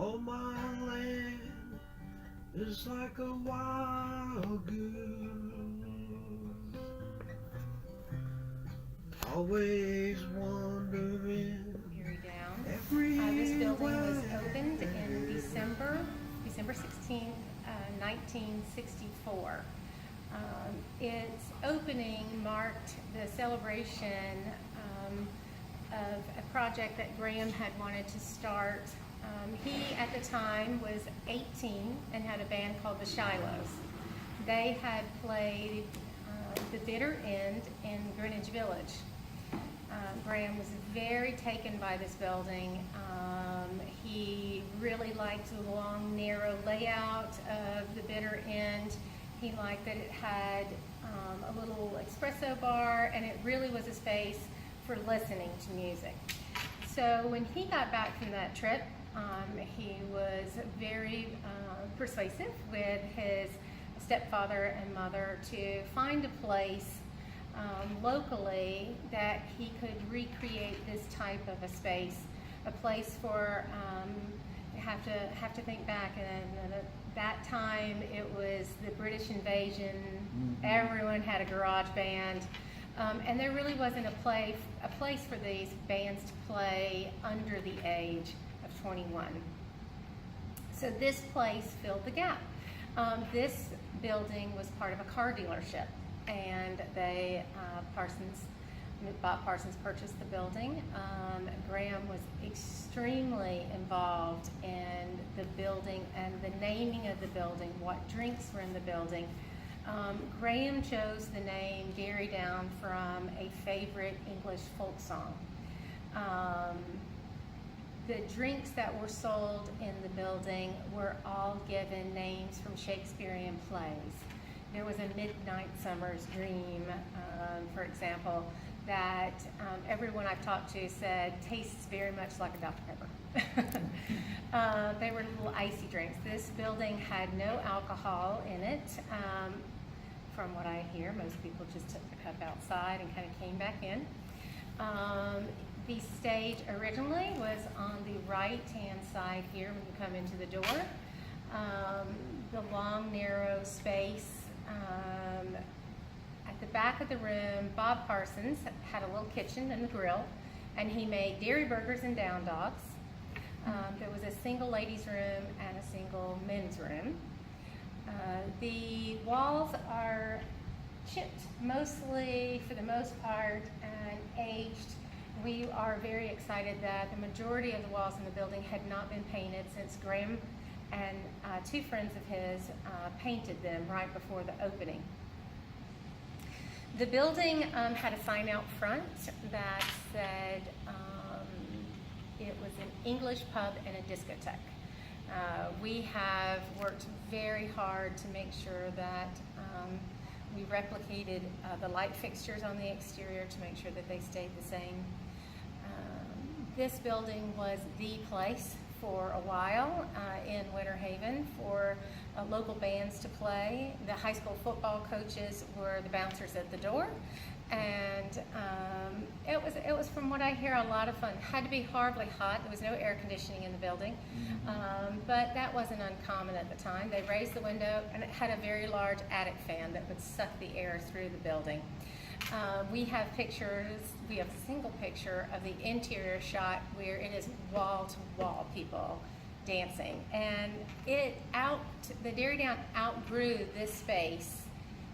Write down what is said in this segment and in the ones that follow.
all my land is like a wild goose, always wandering Derry Down. everywhere. This building was opened in December 16th, 1964. Its opening marked the celebration of a project that Gram had wanted to start. He, at the time, was 18 and had a band called the Shilohs. They had played the Bitter End in Greenwich Village. Gram was very taken by this building. He really liked the long, narrow layout of the Bitter End. He liked that it had a little espresso bar, and it really was a space for listening to music. So when he got back from that trip, he was very persuasive with his stepfather and mother to find a place locally that he could recreate this type of a space, a place for, have to think back, and at that time it was the British invasion. Everyone had a garage band, and there really wasn't a place for these bands to play under the age of 21. So this place filled the gap. This building was part of a car dealership, and Bob Parsons purchased the building. Gram was extremely involved in the building and the naming of the building, what drinks were in the building. Gram chose the name Derry Down from a favorite English folk song. The drinks that were sold in the building were all given names from Shakespearean plays. There was a Midnight Summer's Dream, for example, that everyone I've talked to said tastes very much like a Dr. Pepper. They were little icy drinks. This building had no alcohol in it. From what I hear, most people just took the cup outside and kind of came back in. The stage originally was on the right-hand side here when you come into the door. The long, narrow space. At the back of the room, Bob Parsons had a little kitchen and the grill, and he made dairy burgers and down dogs. There was a single ladies' room and a single men's room. The walls are chipped, mostly, for the most part, and aged. We are very excited that the majority of the walls in the building had not been painted since Gram and two friends of his painted them right before the opening. The building had a sign out front that said it was an English pub and a discotheque. We have worked very hard to make sure that we replicated the light fixtures on the exterior to make sure that they stayed the same. This building was the place for a while in Winter Haven for local bands to play. The high school football coaches were the bouncers at the door, and it was, from what I hear, a lot of fun. It had to be horribly hot. There was no air conditioning in the building, but that wasn't uncommon at the time. They raised the window, and it had a very large attic fan that would suck the air through the building. We have pictures. We have a single picture of the interior shot where it is wall to wall people dancing, and the Derry Down outgrew this space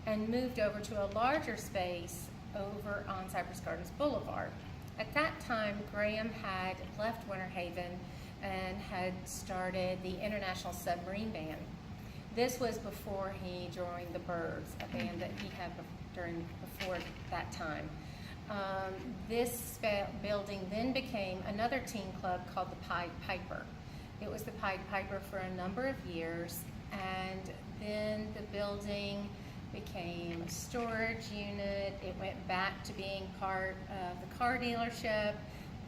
and moved over to a larger space over on Cypress Gardens Boulevard. At that time, Gram had left Winter Haven and had started the International Submarine Band. This was before he joined the Byrds, a band that he had before that time. This building then became another teen club called the Pied Piper. It was the Pied Piper for a number of years, and then the building became a storage unit. It went back to being part of the car dealership.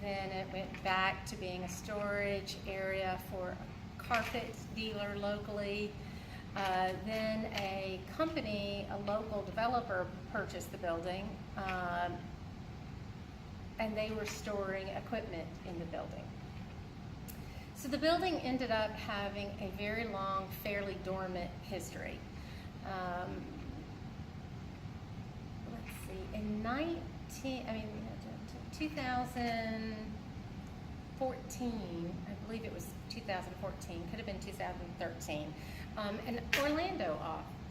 Then it went back to being a storage area for a carpet dealer locally. Then a company, a local developer, purchased the building, and they were storing equipment in the building. So the building ended up having a very long, fairly dormant history. Let's see, in 2014, I believe it was 2014, could have been 2013, an Orlando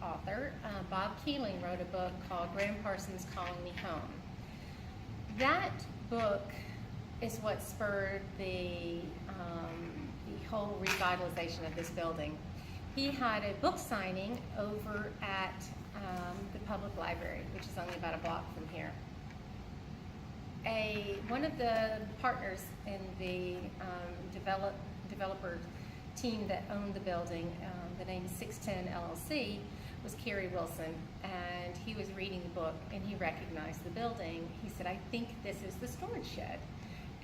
author, Bob Keeling, wrote a book called Gram Parsons Calling Me Home. That book is what spurred the whole revitalization of this building. He had a book signing over at the public library, which is only about a block from here. One of the partners in the developer team that owned the building, the name is 610 LLC, was Kerry Wilson, and he was reading the book and he recognized the building. He said, "I think this is the storage shed."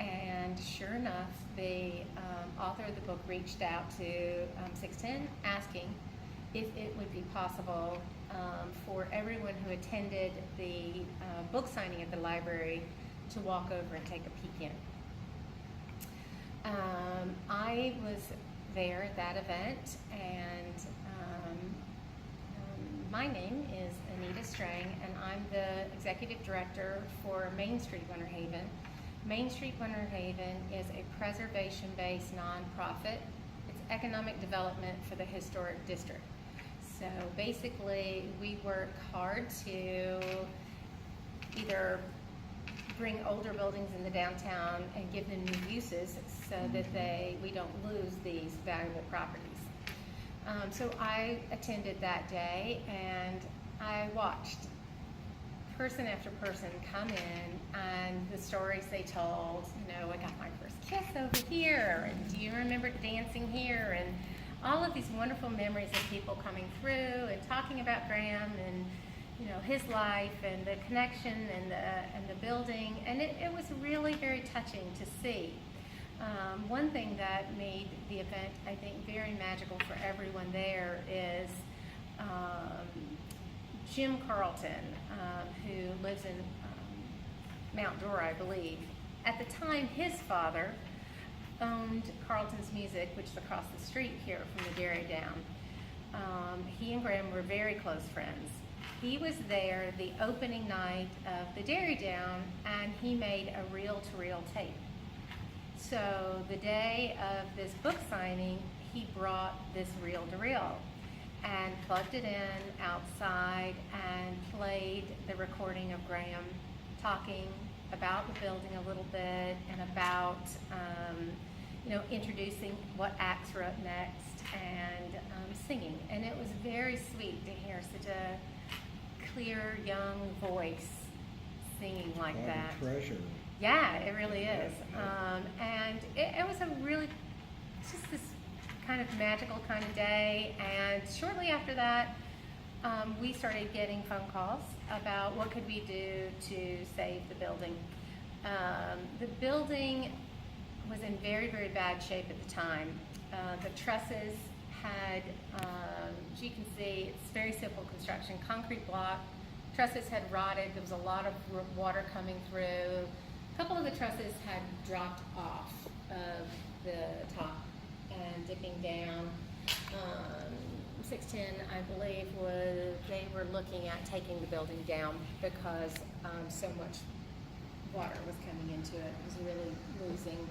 And sure enough, the author of the book reached out to 610 asking if it would be possible for everyone who attended the book signing at the library to walk over and take a peek in. I was there at that event, and my name is Anita Strang, and I'm the executive director for Main Street Winter Haven. Main Street Winter Haven is a preservation-based nonprofit. It's economic development for the historic district. So basically, we work hard to either bring older buildings in the downtown and give them new uses so that we don't lose these valuable properties. So I attended that day, and I watched person after person come in and the stories they told. You know, I got my first kiss over here, and do you remember dancing here? And all of these wonderful memories of people coming through and talking about Gram and, you know, his life and the connection and the building. And it was really very touching to see. One thing that made the event, I think, very magical for everyone there is Jim Carlton, who lives in Mount Dora, I believe. At the time, his father owned Carlton's Music, which is across the street here from the Derry Down. He and Gram were very close friends. He was there the opening night of the Derry Down, and he made a reel-to-reel tape. So the day of this book signing, he brought this reel-to-reel and plugged it in outside and played the recording of Gram talking about the building a little bit and about introducing what acts were up next and singing. And it was very sweet to hear such a clear young voice singing like that. Treasure. Yeah, it really is. And it was just this kind of magical kind of day. And shortly after that, we started getting phone calls about what could we do to save the building. The building was in very, very bad shape at the time. The trusses had, as you can see, it's very simple construction, concrete block. Trusses had rotted. There was a lot of water coming through. A couple of the trusses had dropped off of the top and dipping down. 610, I believe, they were looking at taking the building down because so much water was coming into it. It was really losing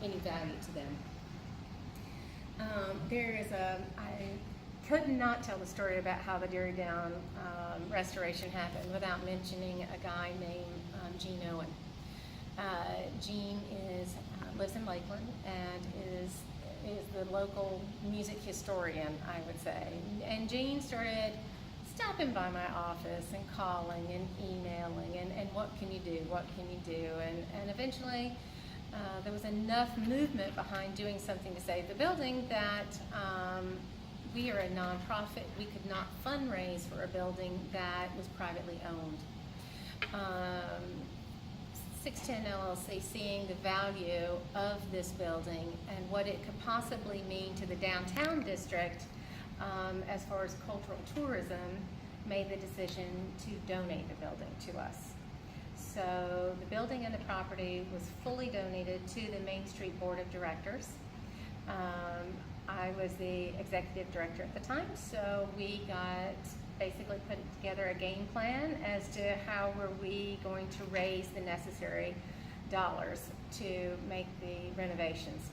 any value to them. I could not tell the story about how the Derry Down restoration happened without mentioning a guy named Gene Owen. Gene lives in Lakeland and is the local music historian, I would say. And Gene started stopping by my office and calling and emailing and what can you do, what can you do? And eventually there was enough movement behind doing something to save the building that we are a nonprofit. We could not fundraise for a building that was privately owned. 610 LLC, seeing the value of this building and what it could possibly mean to the downtown district as far as cultural tourism, made the decision to donate the building to us. So the building and the property was fully donated to the Main Street Board of Directors. I was the executive director at the time, so we basically put together a game plan as to how were we going to raise the necessary dollars to make the renovations.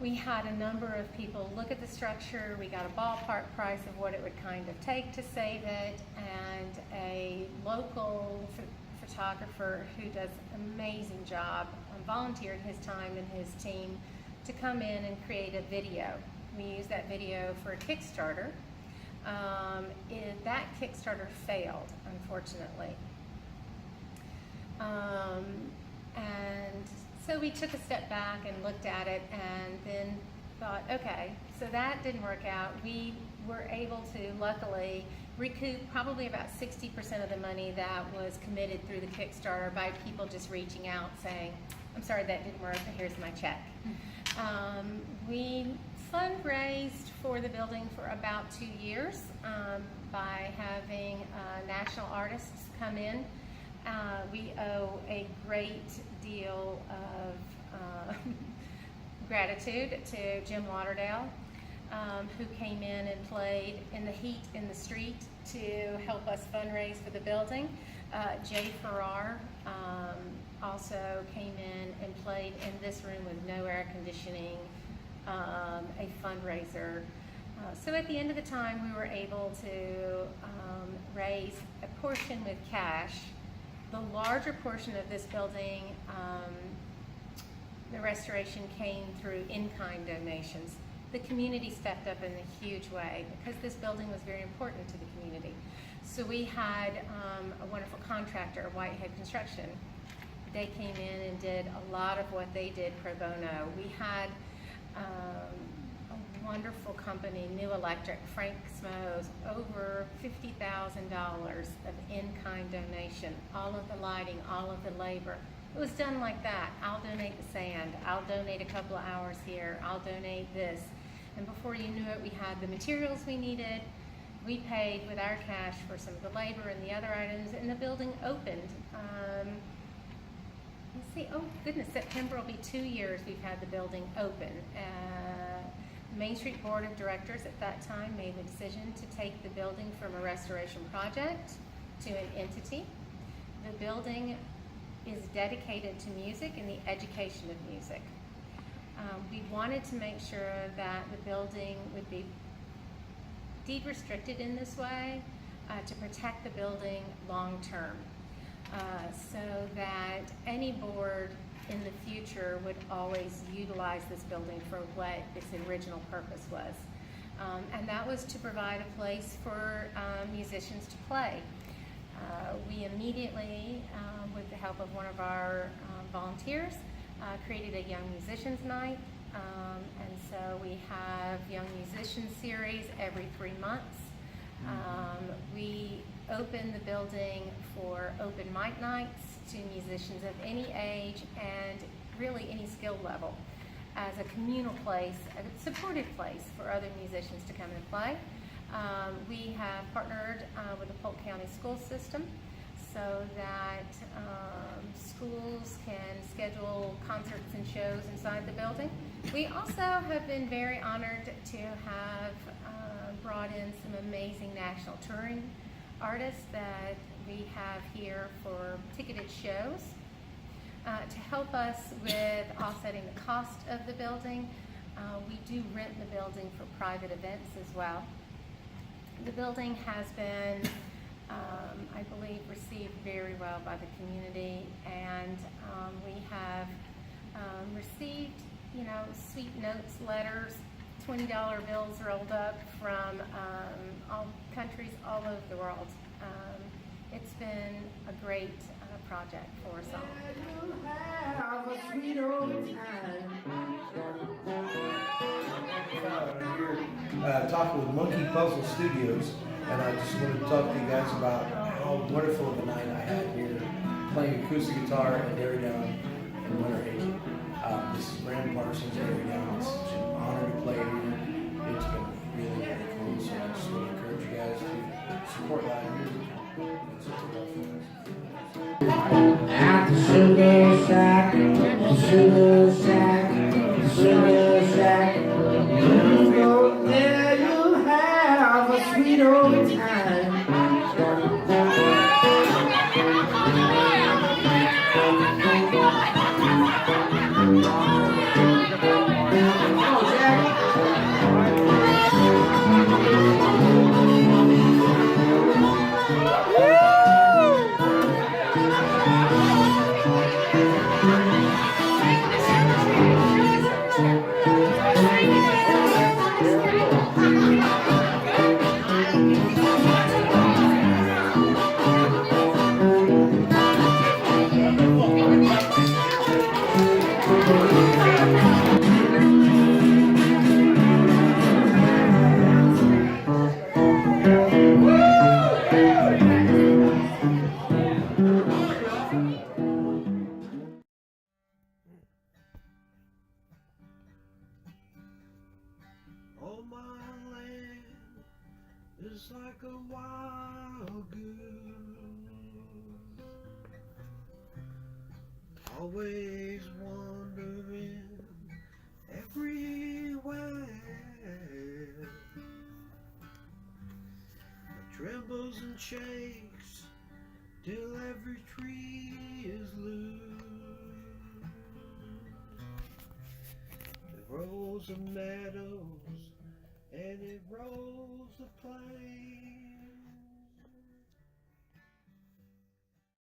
We had a number of people look at the structure. We got a ballpark price of what it would kind of take to save it, and a local photographer who does an amazing job volunteered his time and his team to come in and create a video. We used that video for a Kickstarter. That Kickstarter failed, unfortunately. And so we took a step back and looked at it and then thought, okay, so that didn't work out. We were able to, luckily, recoup probably about 60% of the money that was committed through the Kickstarter by people just reaching out saying, I'm sorry that didn't work, but here's my check. We fundraised for the building for about 2 years by having national artists come in. We owe a great deal of gratitude to Jim Lauderdale, who came in and played in the heat in the street to help us fundraise for the building. Jay Farrar also came in and played in this room with no air conditioning, a fundraiser. So at the end of the time, we were able to raise a portion with cash. The larger portion of this building, the restoration came through in-kind donations. The community stepped up in a huge way because this building was very important to the community. So we had a wonderful contractor, Whitehead Construction. They came in and did a lot of what they did pro bono. We had a wonderful company, New Electric, Frank Smoes, over $50,000 of in-kind donation. All of the lighting, all of the labor. It was done like that. I'll donate the sand. I'll donate a couple of hours here. I'll donate this. And before you knew it, we had the materials we needed. We paid with our cash for some of the labor and the other items, and the building opened. Let's see, oh goodness, September will be 2 years we've had the building open. Main Street Board of Directors at that time made the decision to take the building from a restoration project to an entity. The building is dedicated to music and the education of music. We wanted to make sure that the building would be deed restricted in this way to protect the building long term, so that any board in the future would always utilize this building for what its original purpose was. And that was to provide a place for musicians to play. We immediately, with the help of one of our volunteers, created a Young Musicians Night. And so we have Young Musicians Series every 3 months. We open the building for open mic nights to musicians of any age and really any skill level, as a communal place, a supportive place for other musicians to come and play. We have partnered with the Polk County school system so that schools can schedule concerts and shows inside the building. We also have been very honored to have brought in some amazing national touring artists that we have here for ticketed shows to help us with offsetting the cost of the building. We do rent the building for private events as well. The building has been, I believe, received very well by the community, and we have received, sweet notes, letters, $20 bills rolled up from all countries all over the world. It's been a great project for us all. Talking with Monkey Puzzle Studios, and I just wanted to talk to you guys about how wonderful of a night I had here playing acoustic guitar at Derry Down in Winter Haven. This is Gram Parsons Derry Down. It's such an honor to play here. It's been really, really cool. So I just want to encourage you guys to support live music. At the sugar shack, the sugar shack, the sugar shack. Oh, my land is like a wild goose, always wandering everywhere. It trembles and shakes till every tree is loose. It rolls the meadows and it rolls the plain.